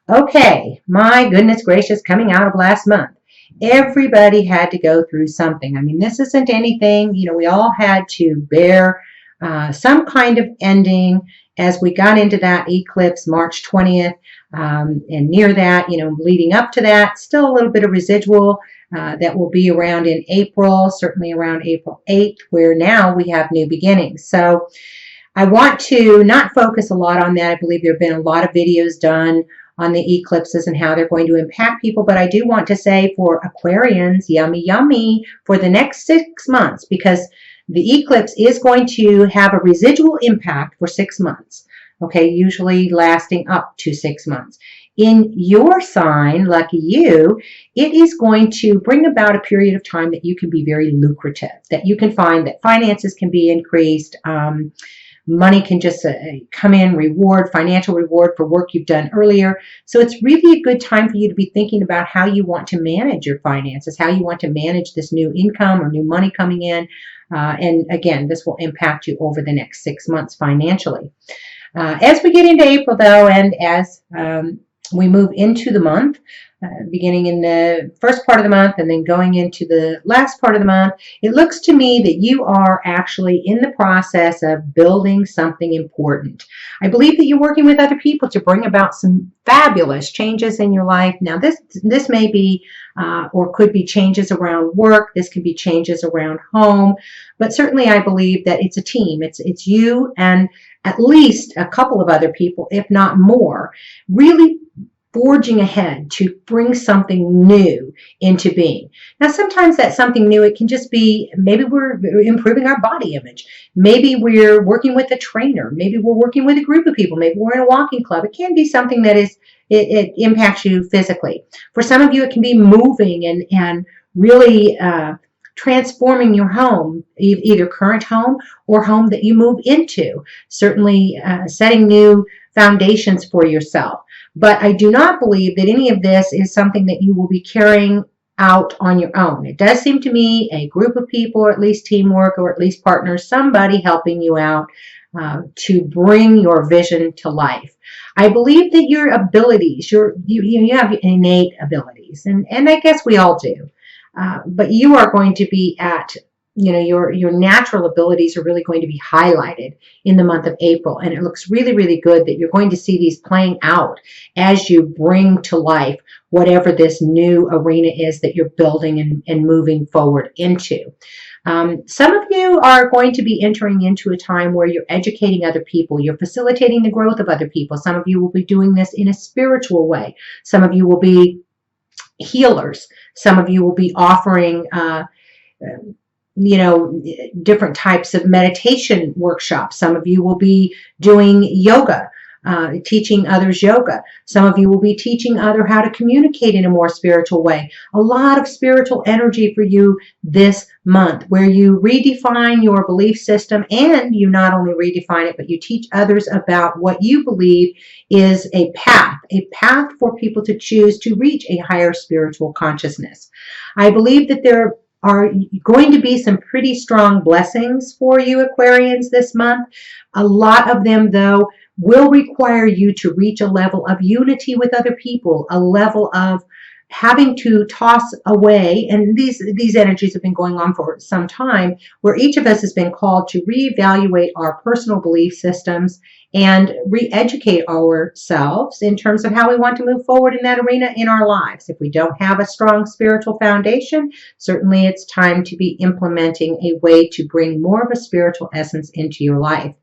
Okay, my goodness gracious, coming out of last month. Everybody had to go through something. I mean, this isn't anything, we all had to bear some kind of ending as we got into that eclipse March 20th. And near that, leading up to that, still a little bit of residual that will be around in April, certainly around April 8th, where now we have new beginnings. So I want to not focus a lot on that. I believe there have been a lot of videos done on the eclipses and how they're going to impact people. But I do want to say for Aquarians, yummy, yummy, for the next 6 months, because the eclipse is going to have a residual impact for 6 months, okay, usually lasting up to 6 months. In your sign, lucky you, it is going to bring about a period of time that you can be very lucrative, that you can find that finances can be increased, money can just come in, financial reward for work you've done earlier. So it's really a good time for you to be thinking about how you want to manage your finances, how you want to manage this new income or new money coming in. And again, this will impact you over the next 6 months financially. As we get into April, though, and as we move into the month, beginning in the first part of the month and then going into the last part of the month, it looks to me that you are actually in the process of building something important. I believe that you're working with other people to bring about some fabulous changes in your life. Now, this may be or could be changes around work. This can be changes around home. But certainly I believe that it's a team. It's you and at least a couple of other people, if not more, really forging ahead to bring something new into being. Now, sometimes that something new, it can just be, maybe we're improving our body image. Maybe we're working with a trainer. Maybe we're working with a group of people. Maybe we're in a walking club. It can be something that it impacts you physically. For some of you, it can be moving and really transforming your home, either current home or home that you move into. Certainly setting new foundations for yourself. But I do not believe that any of this is something that you will be carrying out on your own. It does seem to me a group of people, or at least teamwork, or at least partners, somebody helping you out to bring your vision to life. I believe that your abilities, you have innate abilities, and I guess we all do. But you are going to be at, your natural abilities are really going to be highlighted in the month of April. And it looks really, really good that you're going to see these playing out as you bring to life whatever this new arena is that you're building and moving forward into. Some of you are going to be entering into a time where you're educating other people. You're facilitating the growth of other people. Some of you will be doing this in a spiritual way. Some of you will be healers. Some of you will be offering different types of meditation workshops. Some of you will be doing yoga, teaching others yoga. Some of you will be teaching others how to communicate in a more spiritual way. A lot of spiritual energy for you this month, where you redefine your belief system, and you not only redefine it, but you teach others about what you believe is a path for people to choose to reach a higher spiritual consciousness. I believe that there are going to be some pretty strong blessings for you, Aquarians, this month. A lot of them, though, will require you to reach a level of unity with other people, a level of having to toss away, and these energies have been going on for some time, where each of us has been called to reevaluate our personal belief systems and re-educate ourselves in terms of how we want to move forward in that arena in our lives. If we don't have a strong spiritual foundation, certainly it's time to be implementing a way to bring more of a spiritual essence into your life.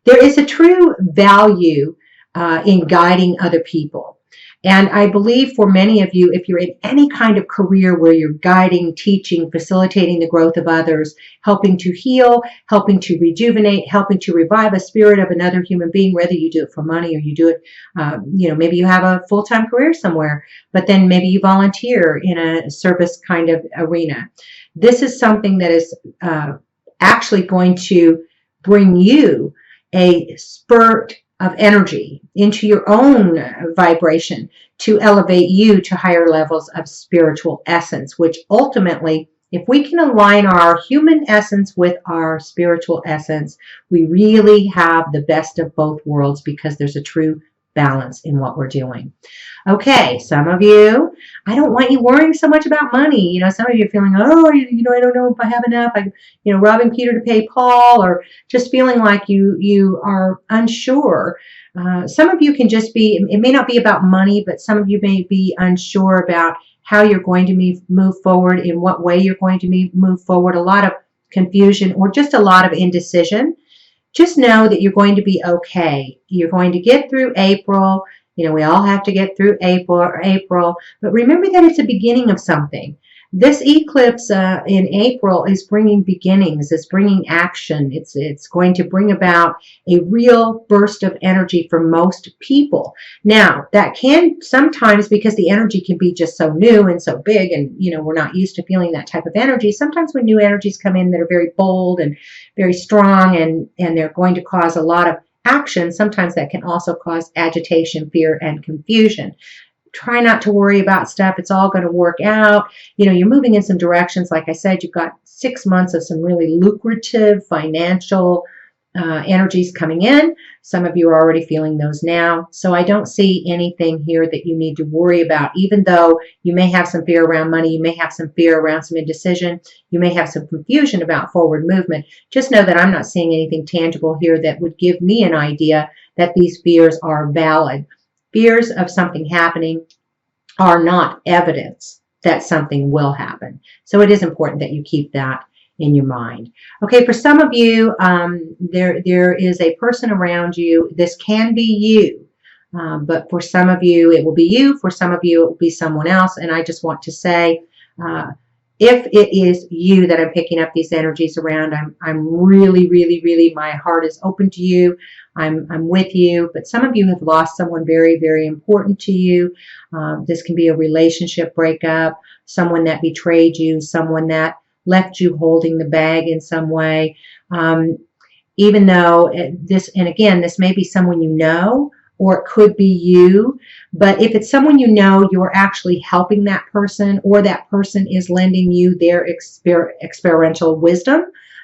There is a true value in guiding other people. And I believe for many of you, if you're in any kind of career where you're guiding, teaching, facilitating the growth of others, helping to heal, helping to rejuvenate, helping to revive a spirit of another human being, whether you do it for money or you do it, maybe you have a full-time career somewhere, but then maybe you volunteer in a service kind of arena. This is something that is actually going to bring you a spurt of energy into your own vibration to elevate you to higher levels of spiritual essence, which ultimately, if we can align our human essence with our spiritual essence, we really have the best of both worlds, because there's a true balance in what we're doing. Okay, some of you, I don't want you worrying so much about money. You know, some of you are feeling, oh, I don't know if I have enough. Robbing Peter to pay Paul, or just feeling like you are unsure. Some of you can just be, it may not be about money, but some of you may be unsure about how you're going to move forward, in what way you're going to move forward, a lot of confusion or just a lot of indecision. Just know that you're going to be okay. You're going to get through April. You know, we all have to get through April, but remember that it's a beginning of something. This eclipse in April is bringing beginnings. It's bringing action. It's going to bring about a real burst of energy for most people. Now, that can sometimes, because the energy can be just so new and so big, and we're not used to feeling that type of energy. Sometimes when new energies come in that are very bold and very strong, and they're going to cause a lot of action, sometimes that can also cause agitation, fear, and confusion. Try not to worry about stuff. It's all going to work out. You're moving in some directions. Like I said, you've got 6 months of some really lucrative financial energies coming in. Some of you are already feeling those now. So I don't see anything here that you need to worry about, even though you may have some fear around money. You may have some fear around some indecision. You may have some confusion about forward movement. Just know that I'm not seeing anything tangible here that would give me an idea that these fears are valid. Fears of something happening are not evidence that something will happen. So it is important that you keep that in your mind. Okay, for some of you, there is a person around you. This can be you, but for some of you, it will be you. For some of you, it will be someone else. And I just want to say, if it is you that I'm picking up these energies around, I'm really, really, really, my heart is open to you. I'm with you. But some of you have lost someone very, very important to you. This can be a relationship breakup, someone that betrayed you, someone that left you holding the bag in some way. Even though this may be someone you know, or it could be you. But if it's someone you know, you're actually helping that person, or that person is lending you their experiential wisdom,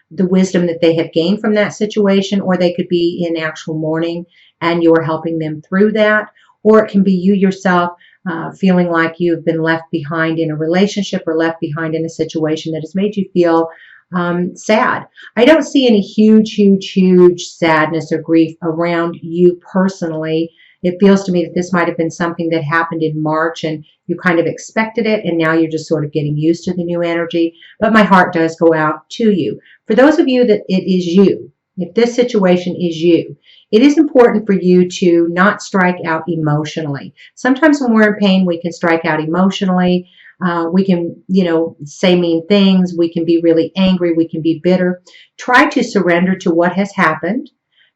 the wisdom that they have gained from that situation, or they could be in actual mourning and you're helping them through that. Or it can be you yourself feeling like you've been left behind in a relationship, or left behind in a situation that has made you feel sad. I don't see any huge sadness or grief around you personally. It feels to me that this might have been something that happened in March and you kind of expected it, and now you're just sort of getting used to the new energy. But my heart does go out to you. For those of you that it is you, if this situation is you, it is important for you to not strike out emotionally. Sometimes when we're in pain, we can strike out emotionally. We can, say mean things. We can be really angry. We can be bitter. Try to surrender to what has happened.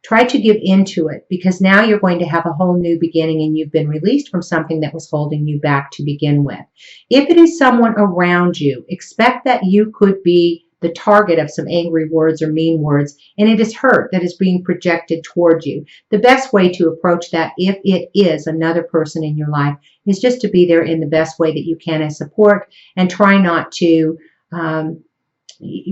Try to give into it, because now you're going to have a whole new beginning, and you've been released from something that was holding you back to begin with. If it is someone around you, expect that you could be the target of some angry words or mean words, and it is hurt that is being projected toward you. The best way to approach that, if it is another person in your life, is just to be there in the best way that you can as support, and try not to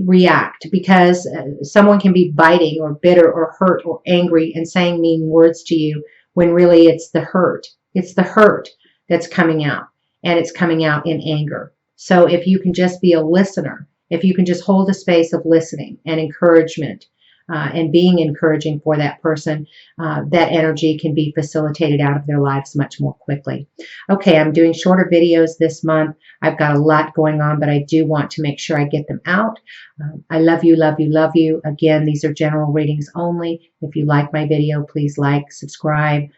react, because someone can be biting or bitter or hurt or angry and saying mean words to you, when really it's the hurt. It's the hurt that's coming out, and it's coming out in anger. So if you can just be a listener, if you can just hold a space of listening and encouragement, and being encouraging for that person, that energy can be facilitated out of their lives much more quickly. Okay, I'm doing shorter videos this month. I've got a lot going on, but I do want to make sure I get them out. I love you, love you, love you. Again, these are general readings only. If you like my video, please like, subscribe,